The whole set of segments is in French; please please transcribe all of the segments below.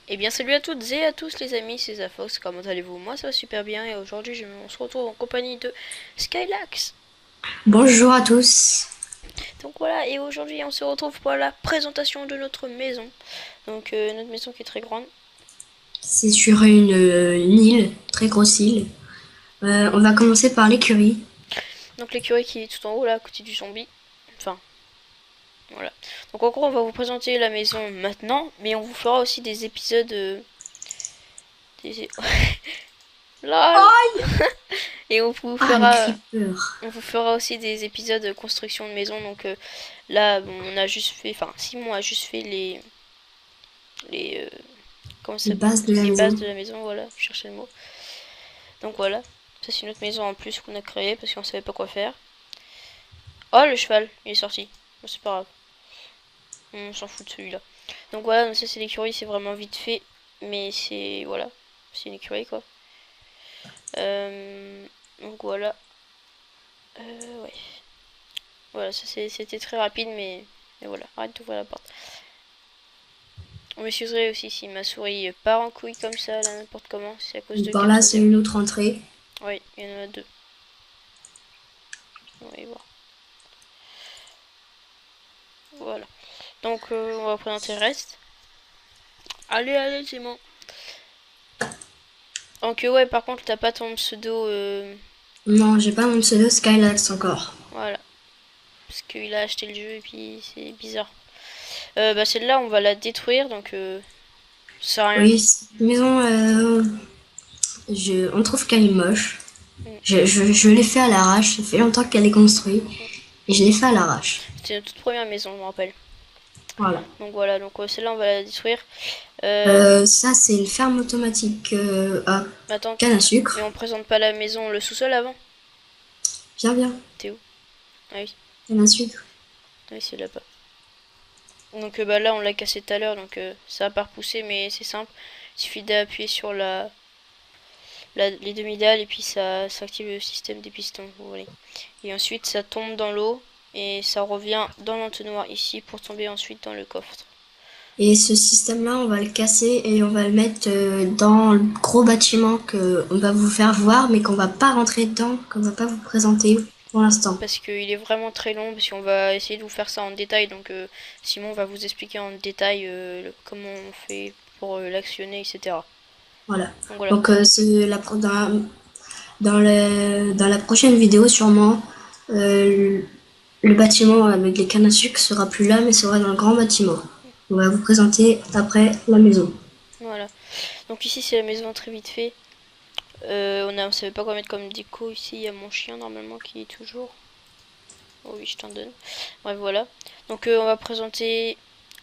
Eh bien salut à toutes et à tous les amis, c'est Zafox, comment allez-vous? Moi ça va super bien et aujourd'hui on se retrouve en compagnie de Skylax. Bonjour à tous. Donc voilà, et aujourd'hui on se retrouve pour la présentation de notre maison. Donc notre maison qui est très grande. C'est sur une île, très grosse île. On va commencer par l'écurie. Donc l'écurie qui est tout en haut là, à côté du zombie. Enfin, voilà. Donc en gros on va vous présenter la maison maintenant, mais on vous fera aussi des épisodes... des... LOL. Aïe. Et on vous Ah, le fera... creeper. On vous fera aussi des épisodes de construction de maison. Donc là, bon, on a juste fait... Enfin, Simon a juste fait les comment ça Les s'appelle, bases de la les bases maison. de la maison, voilà, je cherchais le mot. Donc voilà, ça c'est notre maison en plus qu'on a créée parce qu'on savait pas quoi faire. Oh, le cheval, il est sorti. Bon, c'est pas grave, on s'en fout de celui-là. Donc voilà, donc ça c'est l'écurie, c'est vraiment vite fait, mais c'est voilà, c'est une écurie quoi. Donc voilà, ouais, voilà, ça c'était très rapide, mais voilà, arrête d'ouvrir la porte. On m'excuserait aussi si ma souris part en couille comme ça, là, n'importe comment, c'est à cause de Par là, c'est Capsodème. une autre entrée. Oui, il y en a deux, on va y voir. Voilà. Donc on va présenter le reste. Allez, allez, c'est bon. Donc ouais, par contre, t'as pas ton pseudo. Non, j'ai pas mon pseudo Skylax encore. Voilà. Parce qu'il a acheté le jeu et puis c'est bizarre. Bah celle-là, on va la détruire, donc ça sert à rien. Oui, cette maison, on trouve qu'elle est moche. Mm, Je l'ai fait à l'arrache. Ça fait longtemps qu'elle est construite. mm. Et je l'ai fait à l'arrache. C'était notre toute première maison, je me rappelle. Voilà. Donc voilà, donc celle-là, on va la détruire. Euh, Ça, c'est une ferme automatique à Attends, canne à mais sucre. on présente pas la maison, le sous-sol avant. Viens, viens. T'es où? Ah oui, Canne à sucre. ah oui c'est là-bas. Donc bah là, on l'a cassé tout à l'heure, donc ça va pas repousser, mais c'est simple. Il suffit d'appuyer sur les demi-dalles et puis ça active le système des pistons, vous voyez. Et ensuite ça tombe dans l'eau et ça revient dans l'entonnoir ici pour tomber ensuite dans le coffre. Et ce système-là, on va le casser et on va le mettre dans le gros bâtiment que on va vous faire voir, mais qu'on va pas rentrer dedans, qu'on va pas vous présenter pour l'instant. Parce qu'il est vraiment très long, parce qu'on va essayer de vous faire ça en détail, donc Simon va vous expliquer en détail comment on fait pour l'actionner, etc. Voilà. Donc voilà. Donc dans la prochaine vidéo, sûrement, euh, le bâtiment avec les cannes à sucre sera plus là, mais sera dans le grand bâtiment. On va vous présenter après la maison. Voilà. Donc ici c'est la maison très vite fait. On savait pas quoi mettre comme déco ici, il y a mon chien normalement qui est toujours. Oh oui, je t'en donne. Bref, voilà. Donc on va présenter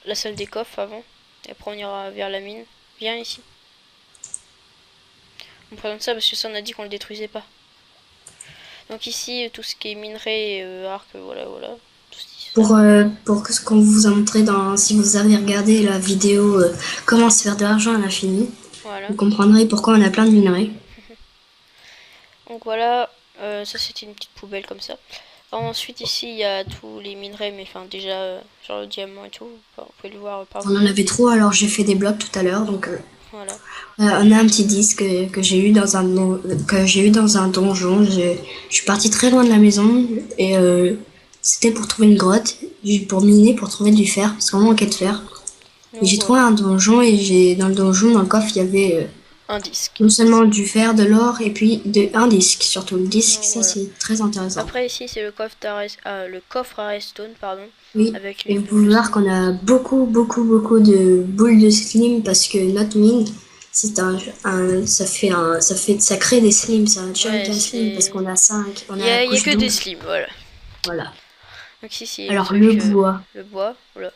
la salle des coffres avant. Et après on ira vers la mine. Viens ici. On présente ça parce que ça on a dit qu'on le détruisait pas. Donc ici tout ce qui est minerai, arc, voilà, voilà. Tout Pour ce qu'on vous a montré si vous avez regardé la vidéo comment se faire de l'argent à l'infini, voilà. vous comprendrez pourquoi on a plein de minerais. Donc voilà, ça c'était une petite poubelle comme ça. Ensuite ici il y a tous les minerais, mais enfin déjà genre le diamant et tout. Enfin, vous pouvez le voir par On en vous-même. avait trop, alors j'ai fait des blocs tout à l'heure. Voilà. On a un petit disque que j'ai eu que j'ai eu dans un donjon. Je suis partie très loin de la maison et c'était pour trouver une grotte, pour miner, pour trouver du fer, parce qu'on manquait de fer. Et Donc j'ai voilà. trouvé un donjon et dans le donjon, dans le coffre, il y avait Un disque. non seulement du fer, de l'or et puis un disque, surtout le disque, Donc ça voilà. c'est très intéressant. Après ici c'est le coffre à redstone, pardon, Oui, avec et les vous boules pouvez de voir slime. qu'on a beaucoup de boules de slime parce que notre mine, ça crée des slimes, c'est un chunk Ouais, à slim parce c'est... qu'on a 5, on Il a la y a couche que des 12. slimes, voilà. Voilà. Donc ici c'est le Alors le truc, bois. le bois, voilà.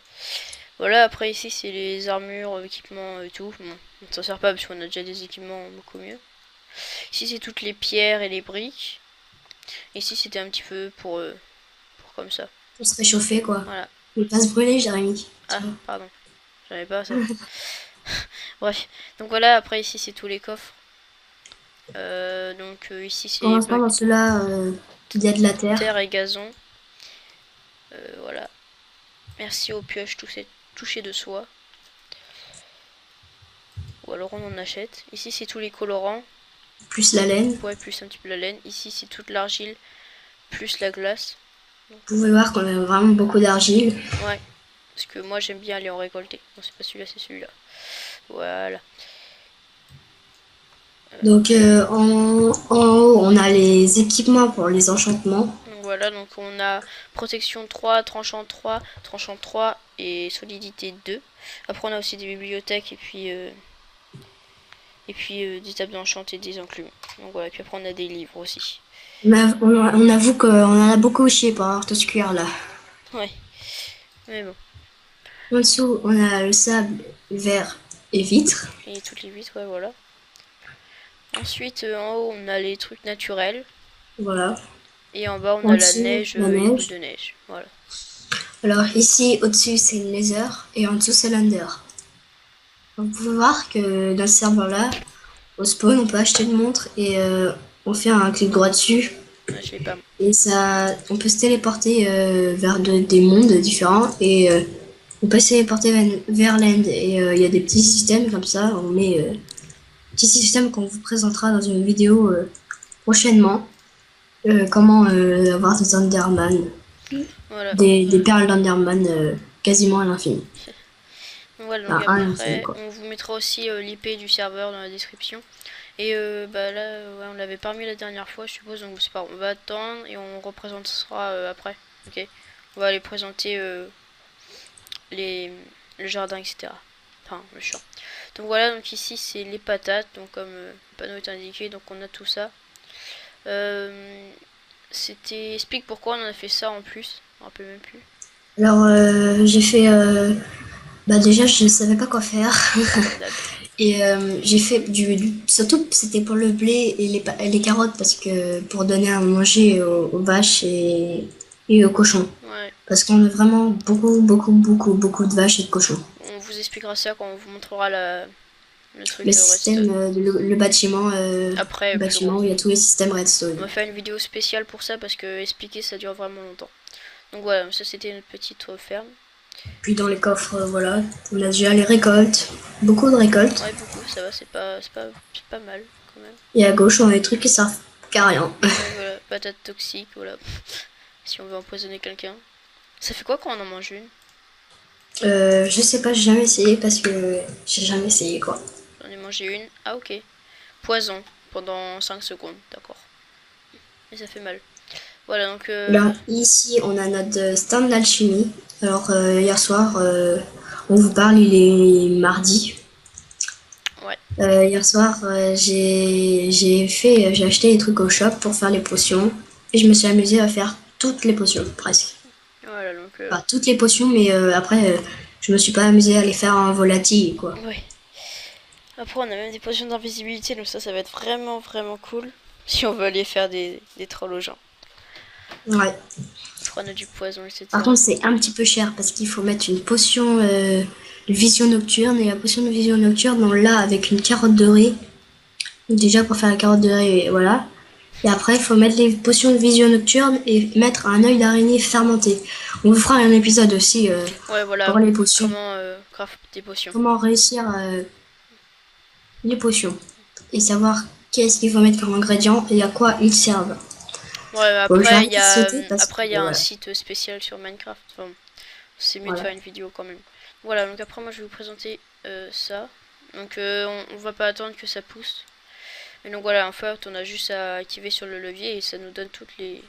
Voilà, après ici c'est les armures, équipements et tout. Bon, on s'en sert pas parce qu'on a déjà des équipements beaucoup mieux. Ici c'est toutes les pierres et les briques. Ici c'était un petit peu pour comme ça. Pour se réchauffer quoi. Voilà. Ne pas se brûler, Jérémy. Tu Ah, vois. pardon, j'avais pas ça. Bref, donc voilà, après ici c'est tous les coffres. Donc ici Pour c'est l'instant, dans cela, il y a de la terre terre. et gazon. Voilà. Merci aux pioches touchées de soie. colorants on en achète. Ici c'est tous les colorants. Plus la laine. Ouais, plus un petit peu la laine. Ici c'est toute l'argile, plus la glace. Vous pouvez voir qu'on a vraiment beaucoup d'argile. Ouais, parce que moi j'aime bien aller en récolter. Non, c'est pas celui-là, c'est celui-là. Voilà. Donc en haut, on a les équipements pour les enchantements. Donc voilà, donc on a protection 3, tranchant 3 et solidité 2. Après on a aussi des bibliothèques et puis des tables d'enchant et des enclumes. Donc voilà, et puis après on a des livres aussi. On avoue qu'on en a beaucoup chié pour avoir tout ce cuir là. Ouais, mais bon. En dessous, on a le sable, verre et vitre. Et toutes les vitres, ouais, voilà. Ensuite, en haut, on a les trucs naturels. Voilà. Et en bas, on En a la dessous, neige la et les boules neige. de neige. Voilà. Alors ici, au-dessus, c'est le nether et en dessous, c'est l'under. Vous pouvez voir que dans ce serveur-là, au spawn, on peut acheter une montre et on fait un clic droit dessus. Ouais, je l'ai pas. Et ça, on peut se téléporter vers des mondes différents et on peut se téléporter vers l'end. Et il y a des petits systèmes comme ça. On met petits systèmes qu'on vous présentera dans une vidéo prochainement. Comment avoir des Enderman, Voilà. des perles d'Enderman quasiment à l'infini. Voilà, donc Enfin, à l'infini, après, quoi. on vous mettra aussi l'IP du serveur dans la description. Et bah là, ouais, on l'avait pas mis la dernière fois, je suppose, donc c'est pas grave. On va attendre et on représentera après. Ok. On va aller présenter les, le jardin, etc. Enfin, le champ. Donc voilà, donc ici c'est les patates, donc comme le panneau est indiqué, donc on a tout ça. C'était. Explique pourquoi on en a fait ça en plus. Je me rappelle même plus. Alors, j'ai fait. Bah, déjà, je ne savais pas quoi faire. Comme d'hab. Et j'ai fait surtout, c'était pour le blé et les carottes, parce que pour donner à manger aux vaches et aux cochons. Ouais. Parce qu'on a vraiment beaucoup de vaches et de cochons. On vous expliquera ça quand on vous montrera le truc Le redstone. système, le bâtiment, Après, plus loin. où il y a tous les systèmes On redstone. va faire une vidéo spéciale pour ça parce que expliquer ça dure vraiment longtemps. Donc voilà, ça c'était notre petite ferme. Puis dans les coffres, voilà, on a déjà les récoltes, beaucoup de récoltes. Ouais, beaucoup, ça va, c'est pas mal quand même. Et à gauche, on a des trucs qui servent qu'à rien. Ouais, voilà, patate toxique, voilà. Si on veut empoisonner quelqu'un. Ça fait quoi quand on en mange une? Je sais pas, j'ai jamais essayé parce que j'ai jamais essayé quoi. J'en ai mangé une. Ah, ok. Poison pendant 5 secondes, d'accord. Mais ça fait mal. Voilà, donc Là, ici, on a notre stand d'alchimie. Alors, hier soir, on vous parle, il est mardi. ouais. Hier soir, j'ai acheté des trucs au shop pour faire les potions. Et je me suis amusée à faire toutes les potions, presque. Voilà, donc Pas toutes les potions, mais après, je me suis pas amusée à les faire en volatile, quoi. ouais. Après, on a même des potions d'invisibilité, donc ça va être vraiment cool. Si on veut aller faire des trolls aux gens. Ouais. Après, on a du poison, etc. Par contre, c'est un petit peu cher parce qu'il faut mettre une potion de vision nocturne. Et la potion de vision nocturne, on l'a avec une carotte dorée. Donc déjà, pour faire la carotte dorée, voilà. Et après, il faut mettre les potions de vision nocturne et mettre un œil d'araignée fermenté. On vous fera un épisode aussi Ouais, voilà. pour les potions. Comment craft des potions. Comment réussir les potions. Et savoir qu'est-ce qu'il faut mettre comme ingrédient et à quoi ils servent. Ouais, Bon, je vais après, il y arrêter de a, sauter parce que un voilà. site spécial sur Minecraft. Enfin, c'est mieux de Voilà. faire une vidéo quand même. Voilà, donc après, moi, je vais vous présenter ça. Donc, on va pas attendre que ça pousse. Et donc, voilà, en fait, on a juste à activer sur le levier et ça nous donne toutes les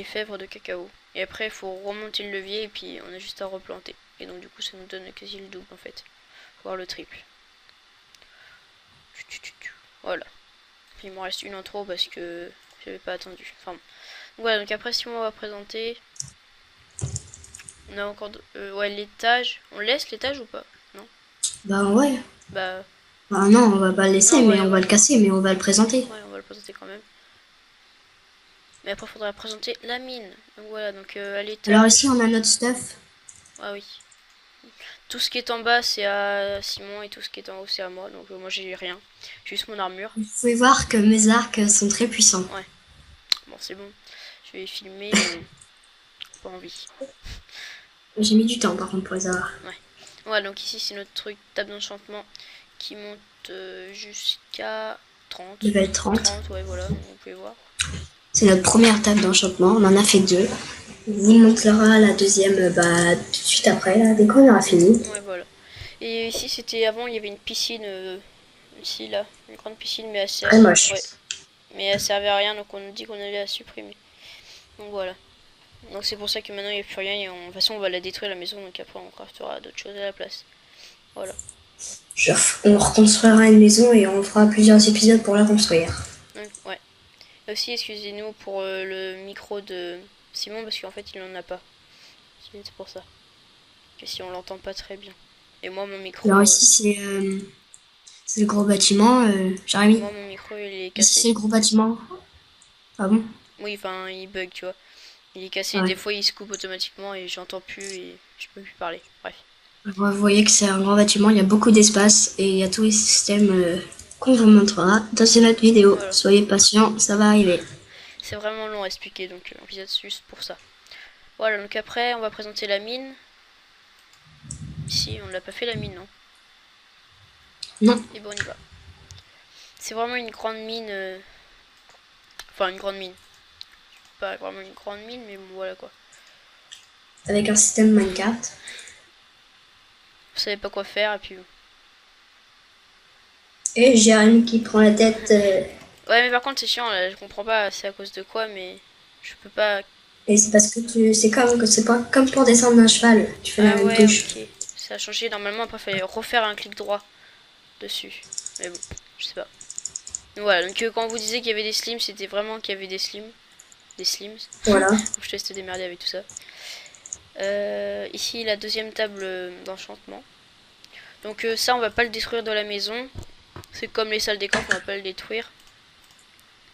fèves de cacao. Et après, il faut remonter le levier et puis on a juste à replanter. Et donc, du coup, ça nous donne quasi le double en fait. Voire le triple. Voilà. Puis il m'en reste une en trop parce que j'avais pas attendu. Enfin bon. Voilà, donc après, si on va présenter. On a encore. Ouais, l'étage. On laisse l'étage ou pas? Non? Bah ouais. Bah. Bah non, on va pas le laisser, Non, mais ouais, on va ouais. le casser, mais on va le présenter. Ouais, on va le présenter quand même. Mais après, il faudra présenter la mine. Donc voilà, donc à l'étage. Alors ici, on a notre stuff. Ah oui. Tout ce qui est en bas, c'est à Simon et tout ce qui est en haut, c'est à moi. Donc moi, j'ai rien. Juste mon armure. Vous pouvez voir que mes arcs sont très puissants. Ouais. Bon, c'est bon. Je vais filmer, mais pas envie. J'ai mis du temps par contre pour les avoir. Ouais. Voilà, donc ici, c'est notre truc table d'enchantement qui monte jusqu'à 30. Level 30. 30, ouais, voilà, vous pouvez voir. C'est notre première table d'enchantement. On en a fait 2. On vous montrera la deuxième tout de suite après, là, dès qu'on aura fini. Ouais, voilà. Et ici, c'était avant, il y avait une piscine, ici, là, une grande piscine, mais Très moche. ouais, mais elle servait à rien, donc on nous dit qu'on allait la supprimer. Donc voilà. Donc c'est pour ça que maintenant il n'y a plus rien, et de toute façon on va la détruire la maison, donc après on craftera d'autres choses à la place. Voilà. On reconstruira une maison et on fera plusieurs épisodes pour la construire. Donc, ouais. Et aussi, excusez-nous pour le micro de Simon, parce qu'en fait il n'en a pas. C'est pour ça. Que si on l'entend pas très bien. Et moi mon micro. Alors ici c'est le gros bâtiment, Jérémy. Moi mon micro il est Ici cassé. c'est le gros bâtiment. Ah bon? Oui, enfin il bug, tu vois. Il est cassé, Ah ouais. des fois il se coupe automatiquement et j'entends plus et je peux plus parler. Bref. Vous voyez que c'est un grand bâtiment, il y a beaucoup d'espace et il y a tous les systèmes qu'on vous montrera dans une autre vidéo. Voilà. Soyez patients, ça va arriver. C'est vraiment long à expliquer, donc on vise juste pour ça. Voilà, donc après on va présenter la mine. Ici on l'a pas fait la mine, non? Non. Et bon on y va. C'est vraiment une grande mine. Enfin une grande mine. Pas vraiment une grande mine, mais bon, voilà quoi. Avec un système Minecraft. Vous savez pas quoi faire et puis. Et Jérémy qui prend la tête. Ouais, mais par contre c'est chiant là, je comprends pas c'est à cause de quoi, mais je peux pas. Et c'est parce que c'est pas comme pour descendre d'un cheval. Tu fais la Ah même ouais, touche. ok. Ça a changé, normalement après il fallait refaire un clic droit dessus. Mais bon, je sais pas. Donc, voilà, donc quand on vous disait qu'il y avait des slims, c'était vraiment qu'il y avait des slims. Des slims. Voilà. Je te laisse te démerder avec tout ça. Ici la deuxième table d'enchantement. Donc ça on va pas le détruire dans la maison. C'est comme les salles des camps, on va pas le détruire.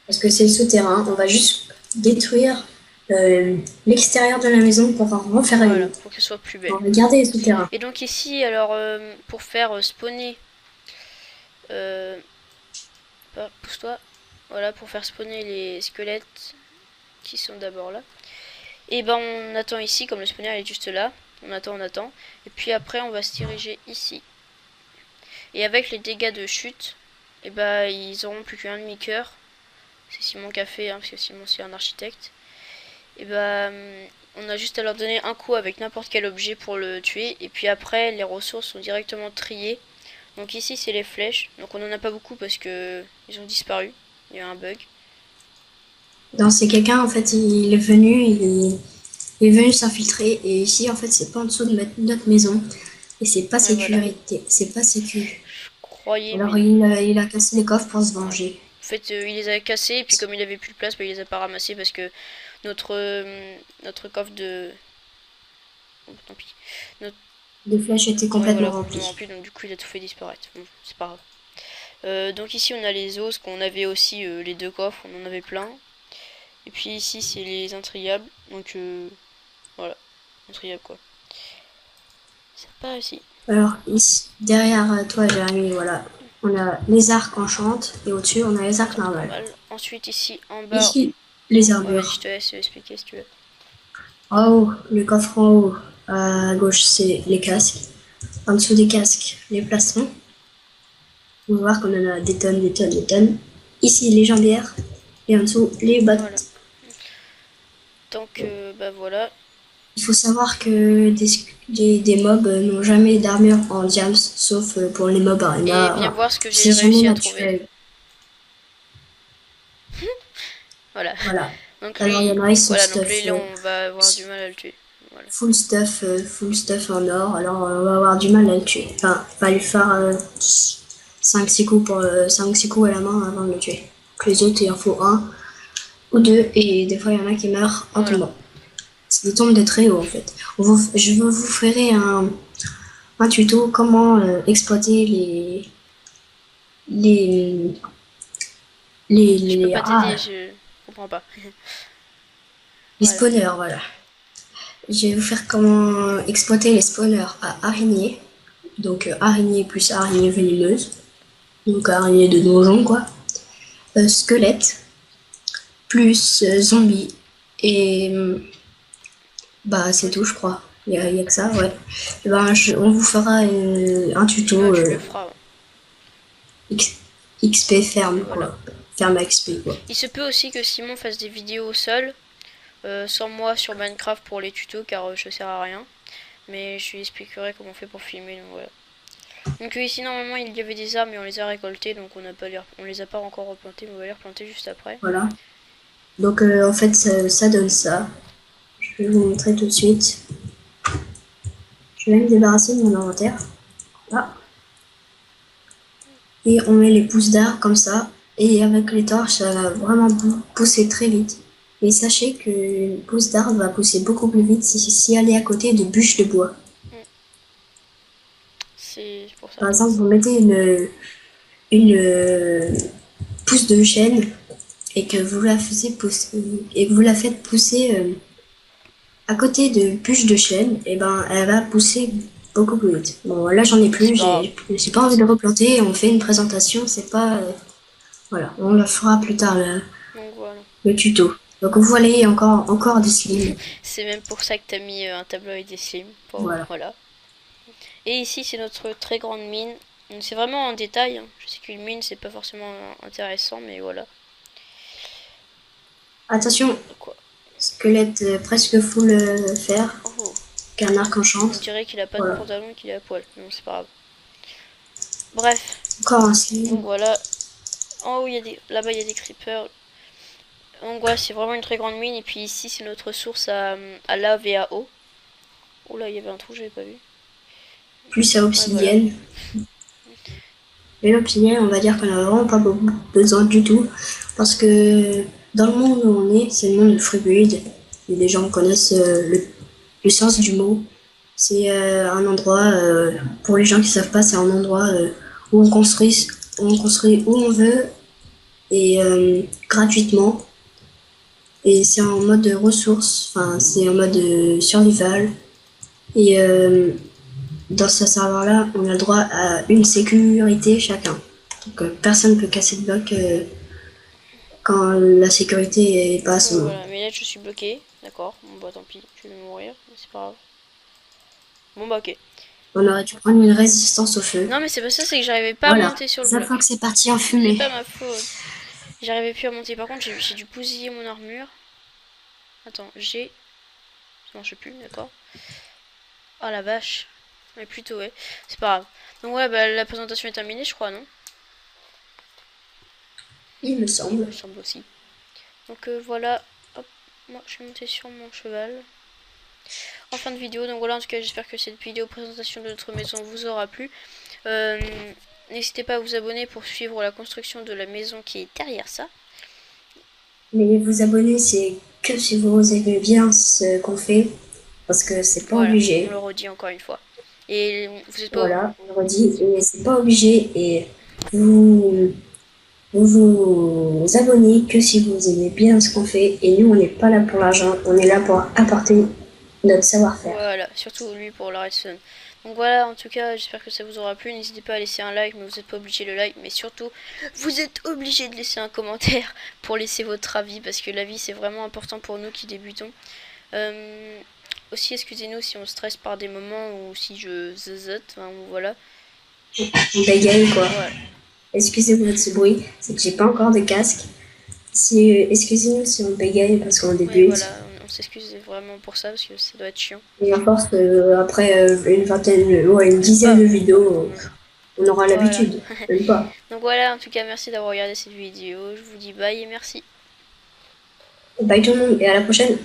Parce que c'est le souterrain. On va juste détruire l'extérieur de la maison pour en refaire Voilà, une. pour que ce soit plus belle. On va garder le souterrain. Et donc ici, alors pour faire spawner, pousse-toi, voilà, pour faire spawner les squelettes qui sont d'abord là. Et ben on attend ici, comme le spawner est juste là, on attend, et puis après on va se diriger ici. Et avec les dégâts de chute, et ben ils auront plus qu'un demi-cœur. C'est Simon qui a fait, hein, parce que Simon c'est un architecte. Et ben on a juste à leur donner un coup avec n'importe quel objet pour le tuer, et puis après les ressources sont directement triées. Donc ici c'est les flèches, donc on en a pas beaucoup parce que ils ont disparu, il y a un bug. Non, c'est quelqu'un en fait, il est venu, il est venu s'infiltrer et ici en fait c'est pas en dessous de notre maison et c'est pas Ouais, voilà. sécurité, c'est pas sécu. Je croyais, Alors mais non. il a cassé les coffres pour se Ouais. venger. En fait, il les a cassés, et puis comme il avait plus de place, bah, il les a pas ramassés parce que notre coffre de. Oh, tant pis. Notre... Les flèches étaient Ouais, complètement voilà, remplies. complètement rempli, donc du coup il a tout fait disparaître. Bon, c'est pas grave. Donc ici on a les os, qu'on avait aussi les deux coffres, on en avait plein. Et puis ici c'est les intriables, donc voilà, intriables quoi. C'est pas ici. Alors ici, derrière toi Jérémy, voilà, on a les arcs enchantes et au-dessus on a les arcs normales. Ensuite ici en bas, Ici les ouais, vas-y, je armures. te laisse expliquer si tu veux. En haut, le coffre en haut, à gauche c'est les casques. En dessous des casques, les plastrons. On va voir qu'on en a des tonnes, des tonnes, des tonnes. Ici, les jambières. Et en dessous, les bottes. Voilà. Donc, bah voilà. Il faut savoir que des mobs n'ont jamais d'armure en diams, sauf pour les mobs Et arena. viens voir ce que j'ai C'est jamais réussi à trouver. naturel. Voilà. Voilà. Donc Alors, il y lui, en a, ils sont voilà, donc stuff. lui, là, on va avoir du mal à le tuer. Voilà. Full stuff en or. Alors, on va avoir du mal à le tuer. Enfin, va lui faire 5-6 coups, 5-6 coups à la main avant de le tuer. Que les autres, il en faut un ou deux. Et des fois, il y en a qui meurent en Voilà. tombant. C'est des tombes de très haut en fait. Je vous ferai un tuto comment exploiter les, Je peux pas t'aider, ah, je comprends pas. les Voilà. spawners, voilà. Je vais vous faire comment exploiter les spawners à araignées. Donc araignée plus araignée venimeuse. Donc araignée de donjon quoi. Squelette plus zombie. Et bah c'est tout je crois. Il y a que ça, ouais. Et ben, on vous fera un Et ben, tuto. tu le feras. Ouais. XP ferme, Voilà. quoi. Ferme à XP, quoi. Il se peut aussi que Simon fasse des vidéos seul, sans moi sur Minecraft pour les tutos, car je sers à rien. Mais je lui expliquerai comment on fait pour filmer, donc voilà. Donc ici normalement il y avait des arbres mais on les a récoltés, donc on les a pas encore replantés, mais on va les replanter juste après. Voilà. Donc en fait ça donne ça. Je vais vous montrer tout de suite. Je vais me débarrasser de mon inventaire. Là. Et on met les pousses d'arbres comme ça. Et avec les torches, ça va vraiment pousser très vite. Et sachez qu'une pousse d'arbre va pousser beaucoup plus vite si elle est à côté de bûches de bois. C'est pour ça. Par exemple, vous mettez une pousse de chêne et que vous la faites pousser à côté de bûches de chêne, et ben elle va pousser beaucoup plus vite. Bon là j'en ai plus, j'ai pas envie de replanter, on fait une présentation, c'est pas voilà, on le fera plus tard Donc voilà. le tuto. Donc vous voyez encore des slimes. C'est même pour ça que t'as mis un tableau avec des slimes. Voilà. Voilà. Et ici c'est notre très grande mine. C'est vraiment en détail. Hein. Je sais qu'une mine c'est pas forcément intéressant, mais voilà. Attention, Quoi? squelette presque full fer, Oh. qu'un arc On enchante. dirait qu'il a pas de Voilà. pantalon et qu'il est à poil. Non, c'est pas grave. Bref. Encore un slime. Donc voilà. En haut, là-bas, il y a des creepers. Donc voilà, c'est vraiment une très grande mine. Et puis ici, c'est notre source à lave et à eau. Oh là, il y avait un trou, j'avais pas vu. Plus à obsidienne. Ouais, voilà. Mais l'obsidienne, on va dire qu'on a vraiment pas besoin du tout. Parce que dans le monde où on est, c'est le monde de Freebuild. Et les gens connaissent le sens du mot. C'est un endroit, pour les gens qui savent pas, c'est un endroit où on construit où on veut et gratuitement. Et c'est en mode ressources, enfin c'est en mode survival. Et dans ce serveur-là, on a le droit à une sécurité chacun. Donc personne ne peut casser de bloc quand la sécurité est pas à son nom. Voilà, mais là, je suis bloqué. D'accord, bon bah tant pis, je vais mourir, mais c'est pas grave. Bon bah ok. On aurait dû prendre une résistance au feu. Non mais c'est pas ça, c'est que j'arrivais pas à Voilà, monter sur le chaque bloc. fois que c'est parti en C'est fumée. pas ma faute. J'arrivais plus à monter. Par contre, j'ai dû bousiller mon armure. Attends, non, je sais plus, d'accord. Oh la vache. Mais plutôt, ouais. C'est pas grave. Donc ouais, bah, la présentation est terminée, je crois, non? Il me Il semble. me semble aussi. Donc voilà. Hop, moi je suis montée sur mon cheval. En fin de vidéo, donc voilà, en tout cas, j'espère que cette vidéo présentation de notre maison vous aura plu. N'hésitez pas à vous abonner pour suivre la construction de la maison qui est derrière ça. Mais vous abonner, c'est que si vous aimez bien ce qu'on fait, parce que c'est pas Voilà, obligé. on le redit encore une fois. Et vous êtes pas... Voilà, on le redit, mais c'est pas obligé. Et vous vous abonnez que si vous aimez bien ce qu'on fait. Et nous, on n'est pas là pour l'argent, on est là pour apporter notre savoir-faire. Voilà, surtout lui pour la redstone. Donc voilà, en tout cas, j'espère que ça vous aura plu. N'hésitez pas à laisser un like, mais vous n'êtes pas obligé de le like. Mais surtout, vous êtes obligé de laisser un commentaire pour laisser votre avis, parce que l'avis, c'est vraiment important pour nous qui débutons. Aussi, excusez-nous si on stresse par des moments ou si je zzote, enfin, voilà. On bégaye, quoi. Voilà. Excusez-moi de ce bruit, c'est que j'ai pas encore de casque. Excusez-nous si on bégaye parce qu'on débute. Ouais, voilà, on s'excuse vraiment pour ça, parce que ça doit être chiant. Et à force, après une dizaine de vidéos, on aura l'habitude. Même pas. Donc voilà, en tout cas, merci d'avoir regardé cette vidéo. Je vous dis bye et merci. Bye tout le monde et à la prochaine.